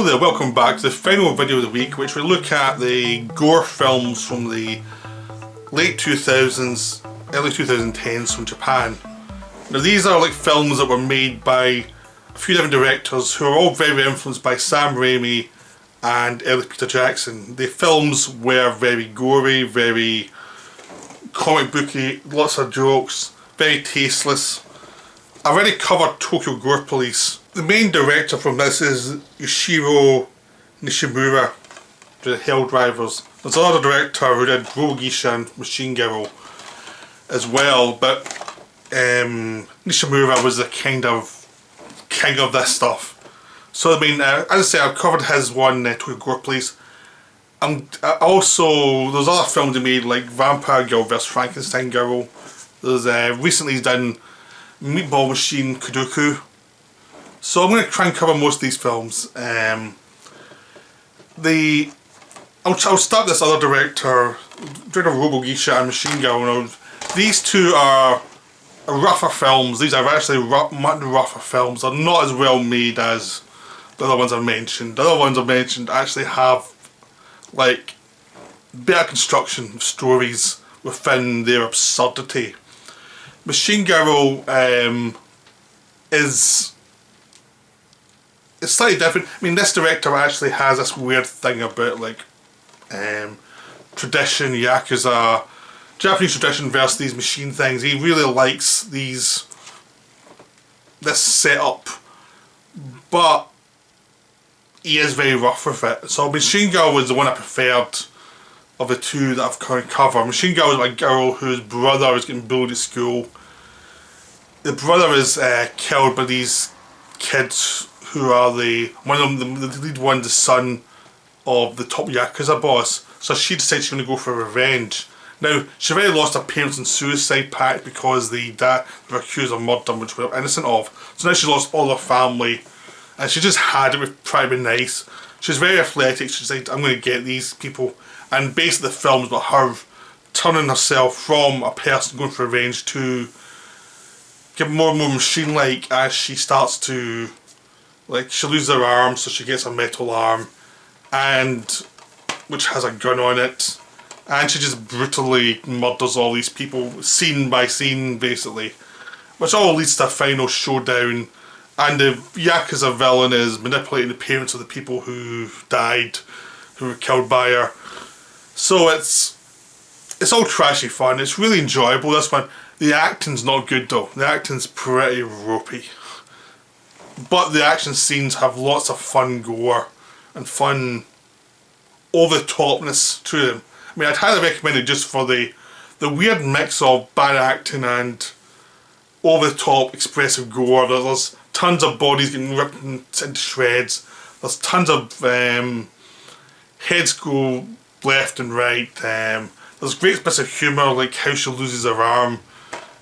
there, welcome back to the final video of the week, which we look at the Gore films from the late 2000s, early 2010s from Japan. Now these are like films that were made by a few different directors who are all very influenced by Sam Raimi and early Peter Jackson. The films were very gory, very comic booky, lots of jokes, very tasteless. I've already covered Tokyo Gore Police. The main director from this is Yoshiro Nishimura, the Helldrivers. There's another director who did Robogiesha and Machine Girl as well, but Nishimura was the king of this stuff. So I mean, as I say, I've covered his one, Tokyo Gore Police. Also, there's other films he made like Vampire Girl vs Frankenstein Girl. There's recently he's done Meatball Machine Kodoku. So I'm going to try and cover most of these films. I'll start this other director, Robogiesha and Machine Girl. Now, these two are rougher films. These are actually much rougher films. They're not as well made as the other ones I've mentioned. The other ones I've mentioned actually have like better construction of stories within their absurdity. Machine Girl is slightly different. I mean, this director actually has this weird thing about like tradition, Yakuza, Japanese tradition versus these machine things. He really likes this setup, but he is very rough with it. So Machine Girl was the one I preferred of the two that I've currently covered. Machine Girl is a girl whose brother is getting bullied at school. The brother is killed by these kids who are the lead one, the son of the top Yakuza boss. So she decides she's going to go for revenge. Now, she already lost her parents in suicide pact because they were accused of murder, which they were innocent of. So now she lost all her family, and she just had it with trying to be nice. She's very athletic. She's like, I'm going to get these people. And basically the film's about her turning herself from a person going for revenge to get more and more machine-like as she starts to, like, she loses her arm, so she gets a metal arm, and which has a gun on it, and she just brutally murders all these people, scene by scene, basically, which all leads to a final showdown. And the Yakuza villain is manipulating the parents of the people who died, who were killed by her. So it's all trashy fun. It's really enjoyable, this one. The acting's not good though. The acting's pretty ropey. But the action scenes have lots of fun gore and fun over-the-topness to them. I mean, I'd highly recommend it just for the weird mix of bad acting and over-the-top expressive gore. There's tons of bodies getting ripped into shreds. There's tons of heads go left and right. There's great bits of humour, like how she loses her arm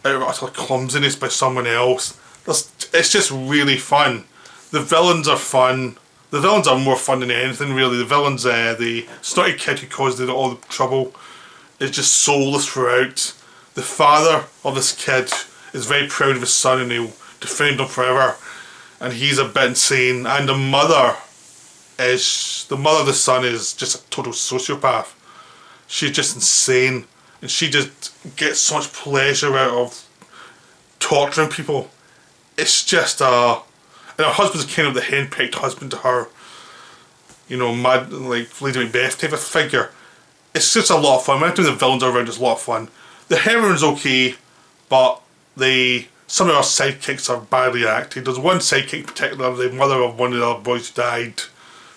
out of utter clumsiness by someone else. It's just really fun. The villains are fun. The villains are more fun than anything really. The villains, the snotty kid who caused all the trouble, is just soulless throughout. The father of this kid is very proud of his son and he'll defend him forever. And he's a bit insane. And the mother of the son is just a total sociopath. She's just insane. And she just gets so much pleasure out of torturing people. It's just and her husband's kind of the henpecked husband to her, you know, mad, like Lady Macbeth type of figure. It's just a lot of fun. Anytime the villains are around, it's a lot of fun. The heroine's okay, but some of our sidekicks are badly acted. There's one sidekick in particular, the mother of one of the other boys who died,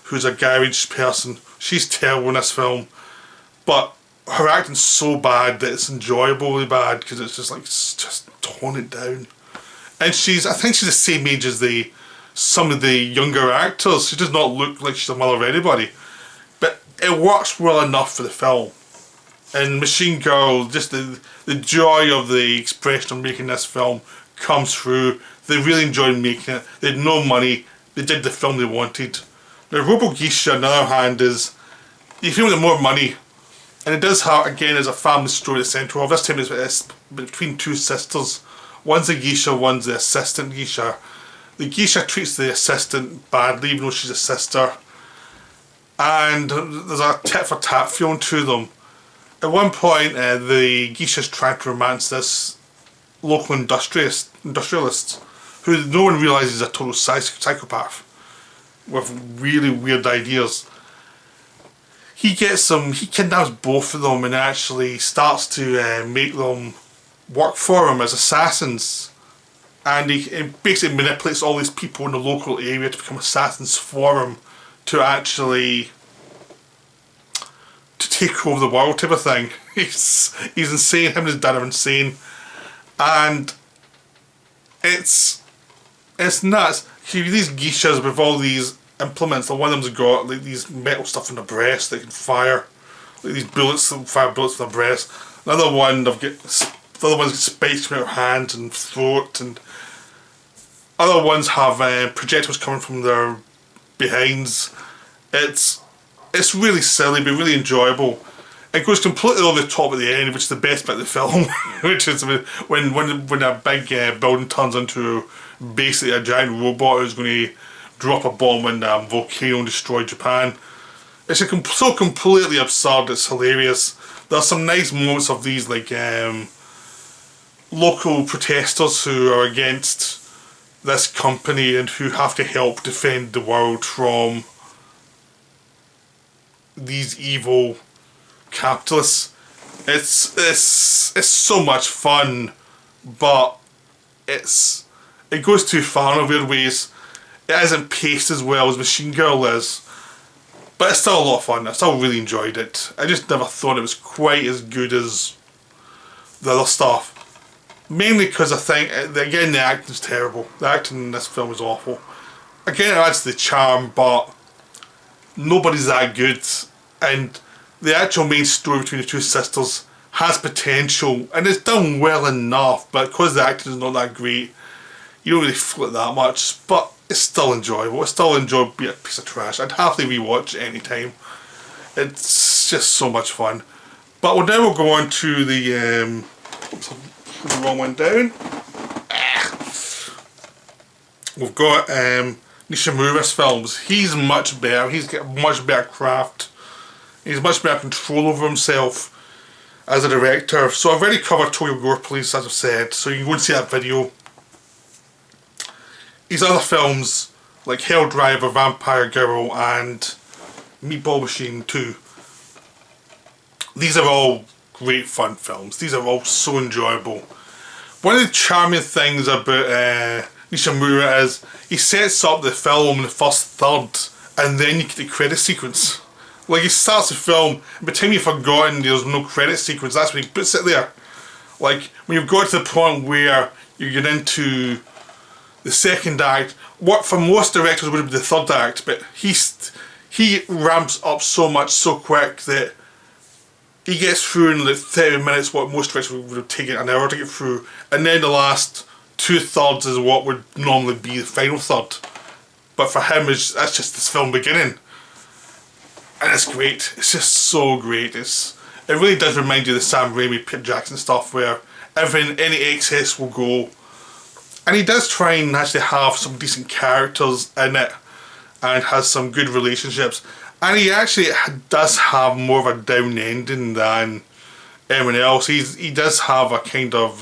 who's a garage person. She's terrible in this film, but her acting's so bad that it's enjoyably bad because it's just like, just tone it down. And I think she's the same age as some of the younger actors. She does not look like she's a mother of anybody, but it works well enough for the film. And Machine Girl, just the joy of the expression of making this film comes through. They really enjoyed making it. They had no money. They did the film they wanted. Now Robogiesha, on the other hand, is you feel with more money, and it does have, again, as a family story at the centre of. This time it's between two sisters. One's a geisha, one's the assistant geisha. The geisha treats the assistant badly, even though she's a sister. and there's a tit-for-tat feeling to them. At one point, the geisha's trying to romance this local industrialist, who no one realises is a total psychopath with really weird ideas. He kidnaps both of them and actually starts to make them work for him as assassins. And he basically manipulates all these people in the local area to become assassins for him, to actually to take over the world type of thing. He's insane. Him and his dad are insane, and it's nuts. These geishas with all these implements. One of them's got like these metal stuff in the breast that can fire, like these bullets that fire bullets in the breast. Another one, the other one's got spikes in their hands and throat, and other ones have projectiles coming from their behinds. It's really silly but really enjoyable. It goes completely over the top at the end, which is the best bit of the film, which is when a big building turns into basically a giant robot who's going to drop a bomb in a volcano and destroy Japan. It's so completely absurd, it's hilarious. There are some nice moments of these like local protesters who are against this company and who have to help defend the world from these evil capitalists. It's so much fun, but it goes too far in weird ways. It isn't paced as well as Machine Girl is, but it's still a lot of fun. I still really enjoyed it. I just never thought it was quite as good as the other stuff. Mainly because I think, again, the acting's terrible. The acting in this film is awful. Again, it adds to the charm, but nobody's that good. And the actual main story between the two sisters has potential, and it's done well enough, but because the acting is not that great, you don't really feel it that much. But it's still enjoyable. It's still enjoyable, be a piece of trash. I'd happily rewatch it any time. It's just so much fun. But now we'll go on to the oops, I put the wrong one down. We've got Nishimura's films. He's much better. He's got much better craft. He's much better control over himself as a director. So I've already covered Tokyo Gore Police, as I've said, so you can go and see that video. His other films, like Helldriver, Vampire Girl and Meatball Machine 2, these are all great fun films. These are all so enjoyable. One of the charming things about Nishimura is he sets up the film in the first third and then you get the credit sequence. Like, he starts the film, and by the time you've forgotten there's no credit sequence, that's when he puts it there. Like, when you've got to the point where you get into the second act, what for most directors would be the third act, but he ramps up so much so quick that he gets through in like 30 minutes what most directors would have taken an hour to get through, and then the last 2/3 is what would normally be the final third. But for him, that's just this film beginning. And it's great. It's just so great. It really does remind you of the Sam Raimi, Peter Jackson stuff where any excess will go. And he does try and actually have some decent characters in it and has some good relationships. And he actually does have more of a down ending than everyone else. He does have a kind of...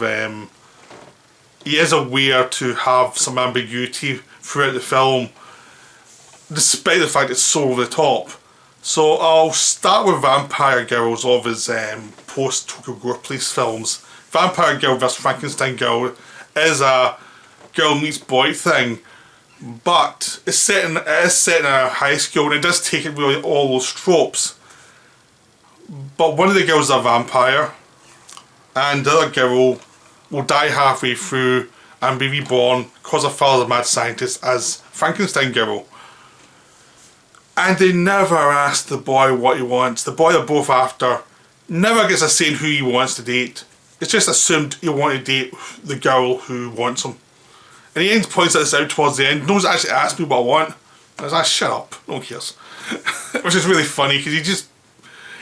he is aware to have some ambiguity throughout the film, despite the fact it's so over the top. So I'll start with Vampire Girls of his post-Tokyo Gore Police films. Vampire Girl vs Frankenstein Girl is a girl meets boy thing, but it is set in a high school and it does take it really all those tropes. But one of the girls is a vampire, and the other girl will die halfway through and be reborn because her father's a mad scientist as Frankenstein Girl. And they never ask the boy what he wants. The boy they're both after never gets a say in who he wants to date. It's just assumed he'll want to date the girl who wants him. And he points this out towards the end. No one's actually asked me what I want. And I was like, shut up, no one cares. Which is really funny because he's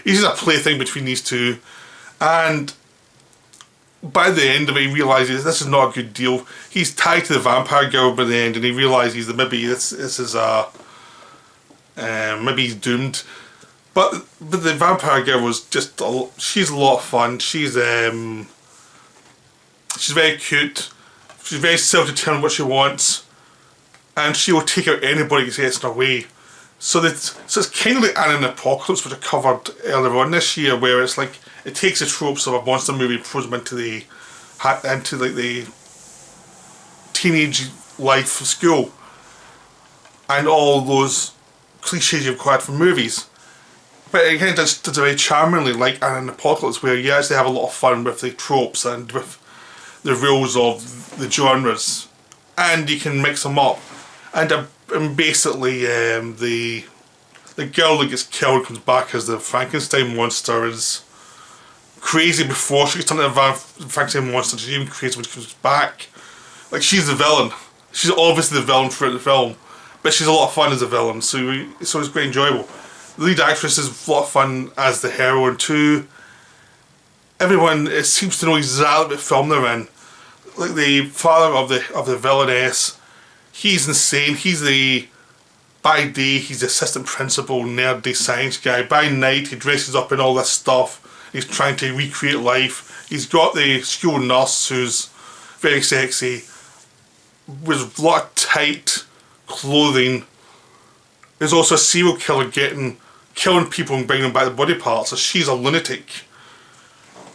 just a plaything between these two. And by the end of it, he realises this is not a good deal. He's tied to the vampire girl by the end, and he realises that maybe this is a Maybe he's doomed. But the vampire girl was just she's a lot of fun. She's very cute. She's very self-determined what she wants, and she will take out anybody that gets in her way. So it's kind of like Anna and the Apocalypse, which I covered earlier on this year, where it's like it takes the tropes of a monster movie and throws them into the teenage life of school, and all those cliches you've quite from movies. But it kind of does it very charmingly, like Anna and the Apocalypse, where you actually have a lot of fun with the tropes and with the rules of the genres, and you can mix them up. And basically, the girl that gets killed comes back as the Frankenstein monster is crazy before she gets turned into a Frankenstein monster. She's even crazy when she comes back. Like, she's the villain. She's obviously the villain throughout the film, but she's a lot of fun as a villain, so it's quite enjoyable. The lead actress is a lot of fun as the heroine too. Everyone seems to know exactly what film they're in. Like the father of the villainess, he's insane. By day he's the assistant principal, nerdy science guy. By night he dresses up in all this stuff. He's trying to recreate life. He's got the school nurse who's very sexy, with a lot of tight clothing. There's also a serial killer killing people and bringing them back the body parts, so she's a lunatic.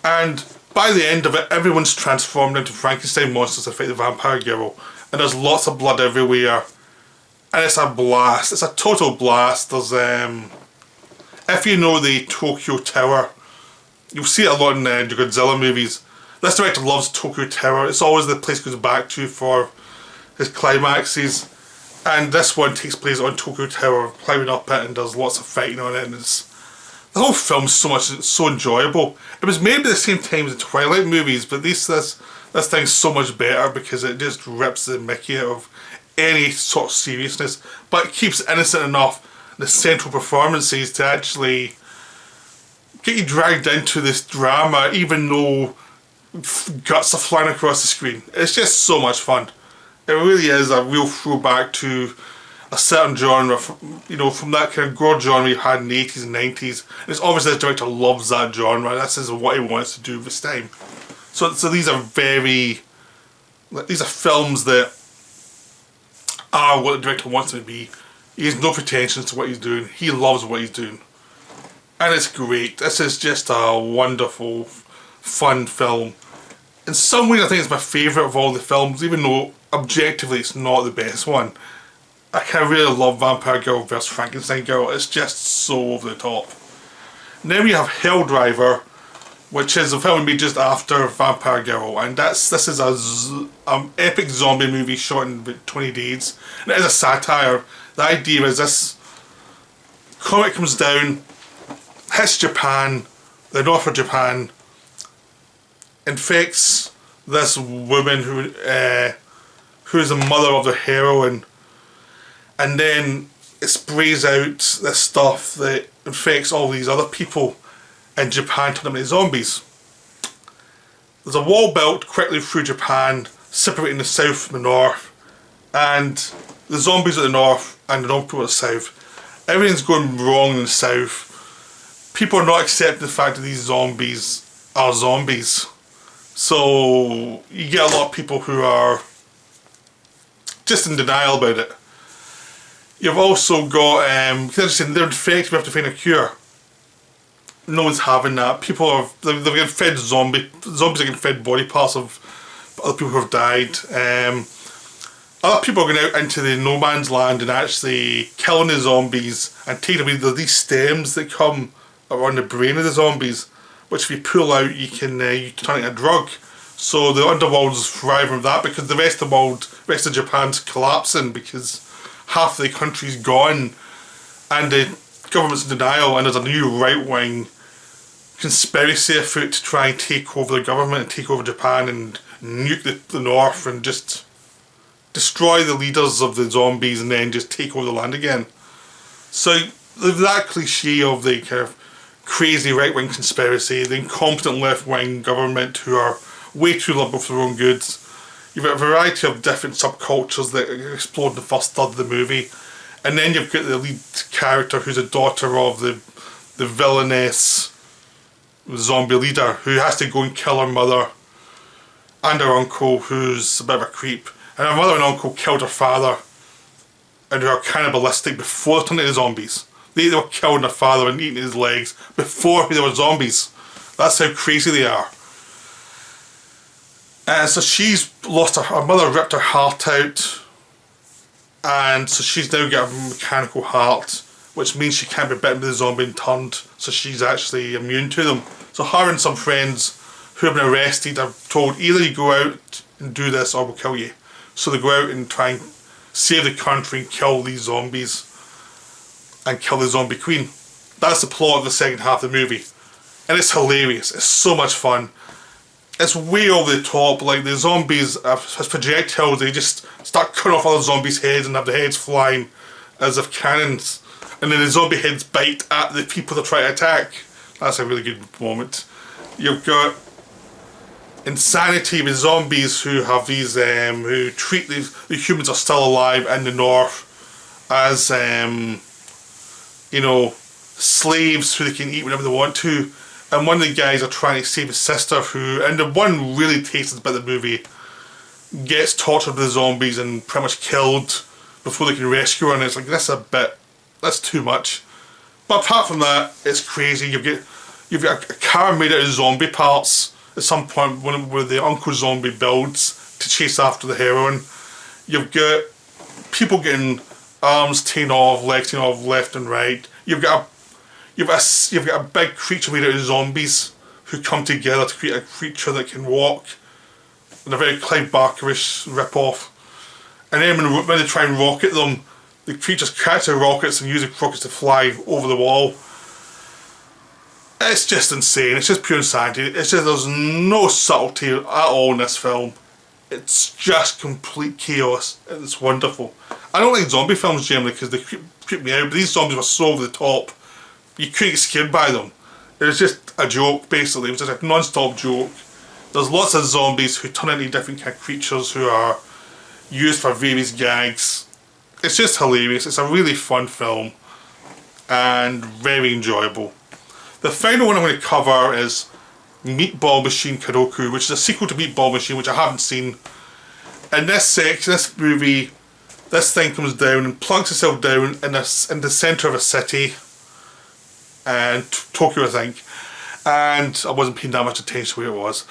And by the end of it, everyone's transformed into Frankenstein monsters to fight the vampire girl, and there's lots of blood everywhere, and it's a blast. It's a total blast. There's if you know the Tokyo Tower, you'll see it a lot in the Godzilla movies. This director loves Tokyo Tower. It's always the place he goes back to for his climaxes. And this one takes place on Tokyo Tower, climbing up it, and there's lots of fighting on it, and the whole film's so enjoyable. It was made at the same time as the Twilight movies, but this thing's so much better because it just rips the mickey out of any sort of seriousness, but it keeps it innocent enough, the central performances, to actually get you dragged into this drama, even though guts are flying across the screen. It's just so much fun. It really is a real throwback to a certain genre, from that kind of gore genre you had in the 80s and 90s. And it's obviously the director loves that genre. This is what he wants to do this time. So these are films that are what the director wants them to be. He has no pretensions to what he's doing. He loves what he's doing. And it's great. This is just a wonderful, fun film. In some ways I think it's my favourite of all the films, even though objectively it's not the best one. I kind of really love Vampire Girl vs Frankenstein Girl. It's just so over the top. Then we have Helldriver, which is a film made just after Vampire Girl, and this is an epic zombie movie shot in 20 days. And it is a satire. The idea is this comet comes down, hits Japan, the north of Japan, infects this woman who is the mother of the heroine, and then it sprays out this stuff that infects all these other people in Japan, turning them into zombies. There's a wall built quickly through Japan, separating the south from the north, and the zombies at the north and the north people at the south. Everything's going wrong in the south. People are not accepting the fact that these zombies are zombies. So you get a lot of people who are just in denial about it. You've also got, they're infected, we have to find a cure. No one's having that. They're getting fed zombies are getting fed body parts of other people who have died. Other people are going out into the no man's land and actually killing the zombies and taking away these stems that come around the brain of the zombies, which if you pull out you can turn it into a drug. So the underworld is thriving with that, because the rest of Japan's collapsing because half the country's gone and the government's in denial, and there's a new right-wing conspiracy afoot to try and take over the government and take over Japan and nuke the north and just destroy the leaders of the zombies and then just take over the land again. So that cliche of the kind of crazy right-wing conspiracy, the incompetent left-wing government who are way too liberal for their own goods. You've got a variety of different subcultures that explode in the first third of the movie, And then you've got the lead character who's a daughter of the villainous zombie leader who has to go and kill her mother and her uncle, who's a bit of a creep. And her mother and uncle killed her father and who are cannibalistic before they turned into zombies. They were killing her father and eating his legs before they were zombies. That's how crazy they are. And so she's lost her mother ripped her heart out, and so she's now got a mechanical heart, which means she can't be bitten by the zombie and turned, so she's actually immune to them. So her and some friends who have been arrested are told either you go out and do this or we'll kill you. So they go out and try and save the country and kill these zombies and kill the zombie queen. That's the plot of the second half of the movie. And it's hilarious. It's so much fun. It's way over the top. Like, the zombies as projectiles, they just start cutting off other zombies' heads and have the heads flying as if cannons. And then the zombie heads bite at the people that try to attack. That's a really good moment. You've got insanity with zombies who have these, who treat the humans are still alive in the north as, you know, slaves who they can eat whenever they want to. And one of the guys are trying to save his sister who, and the one really tasted bit of the movie, gets tortured by the zombies and pretty much killed before they can rescue her, and it's like, that's too much. But apart from that, it's crazy. You've got a car made out of zombie parts at some point where the Uncle Zombie builds to chase after the heroine. You've got people getting arms taken off, legs taken off left and right. You've got a big creature made out of zombies who come together to create a creature that can walk, in a very Clive Barker-ish rip-off. And then when they try and rocket them, the creatures catch the rockets and use the rockets to fly over the wall. It's just insane. It's just pure insanity. It's just, there's no subtlety at all in this film. It's just complete chaos. It's wonderful. I don't like zombie films generally because they creep me out, but these zombies were so over the top. You couldn't get scared by them. It was just a joke, basically. It was just a non-stop joke. There's lots of zombies who turn into different kind of creatures who are used for various gags. It's just hilarious. It's a really fun film and very enjoyable. The final one I'm going to cover is Meatball Machine Kodoku, which is a sequel to Meatball Machine, which I haven't seen. In this section, this movie, this thing comes down and plunks itself down in the centre of a city, and Tokyo, I think, and I wasn't paying that much attention to where it was.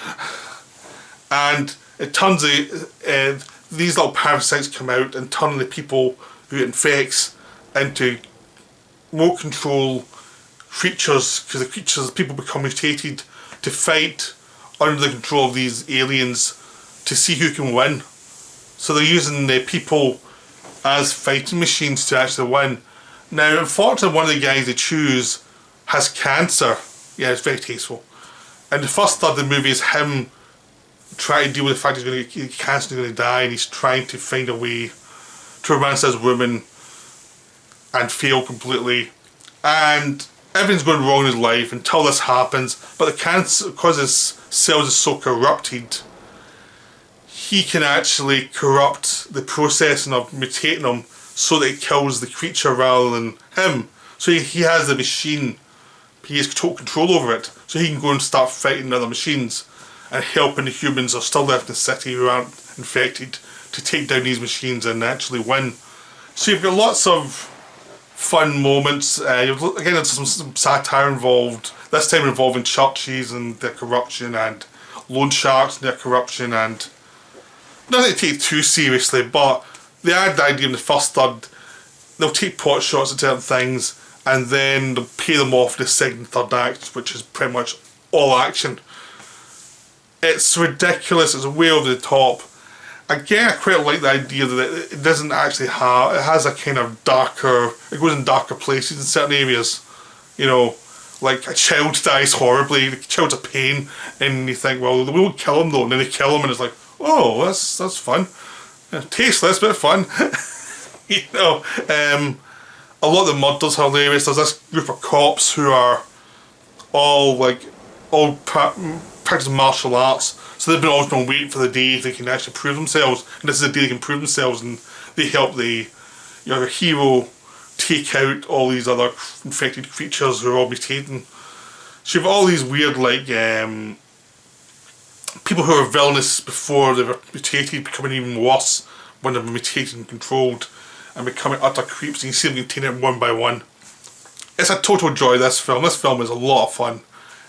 And it turns out these little parasites come out and turn the people who it infects into remote control creatures, because the people become mutated to fight under the control of these aliens to see who can win. So they're using the people as fighting machines to actually win. Now, unfortunately, one of the guys they choose has cancer. Yeah, it's very tasteful. And the first third of the movie is him trying to deal with the fact he's going to get cancer, he's going to die, and he's trying to find a way to romance this woman and fail completely. And everything's going wrong in his life until this happens. But the cancer, because his cells are so corrupted, he can actually corrupt the processing of mutating them so that it kills the creature rather than him. So he has the machine. He has total control over it, so he can go and start fighting other machines and helping the humans who are still left in the city who aren't infected to take down these machines and actually win. So you've got lots of fun moments. Again, there's some satire involved, this time involving churches and their corruption and loan sharks and their corruption, and nothing to take too seriously, but they had the idea in the first third, they'll take pot shots at certain things and then they'll pay them off in the second and third act, which is pretty much all action. It's ridiculous, it's way over the top. Again, I quite like the idea that it doesn't actually have, it has a kind of darker, it goes in darker places in certain areas. You know, like a child dies horribly, the child's a pain, and you think, well, we won't kill him though, and then they kill him and it's like, oh, that's fun. Tasteless, but fun. You know, a lot of the murders are hilarious. There's this group of cops who are all practicing martial arts, so they've been always been waiting for the day they can actually prove themselves, and this is the day they can prove themselves, and they help the hero take out all these other infected creatures who are all mutating. So you have all these weird, like, people who are villainous before they were mutated becoming even worse when they're mutated and controlled and becoming utter creeps, and you see them getting taken out one by one. It's a total joy, this film. This film is a lot of fun.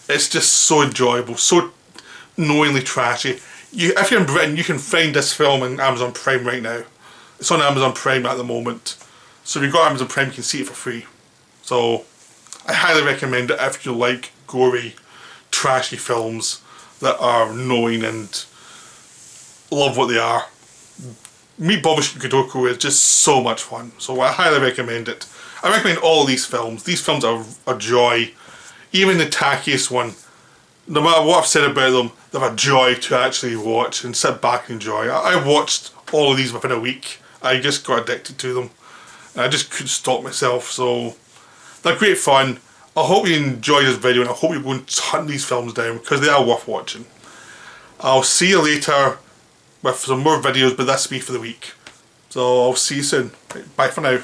It's just so enjoyable, so knowingly trashy. If you're in Britain, you can find this film on Amazon Prime right now. It's on Amazon Prime at the moment. So if you've got Amazon Prime, you can see it for free. So I highly recommend it if you like gory, trashy films that are knowing and love what they are. Meatball vs. Kodoku is just so much fun. So I highly recommend it. I recommend all of these films. These films are a joy. Even the tackiest one, no matter what I've said about them, they're a joy to actually watch and sit back and enjoy. I watched all of these within a week. I just got addicted to them. And I just couldn't stop myself. So they're great fun. I hope you enjoyed this video, and I hope you go and hunt these films down because they are worth watching. I'll see you later with some more videos, but that's me for the week. So I'll see you soon. Bye for now.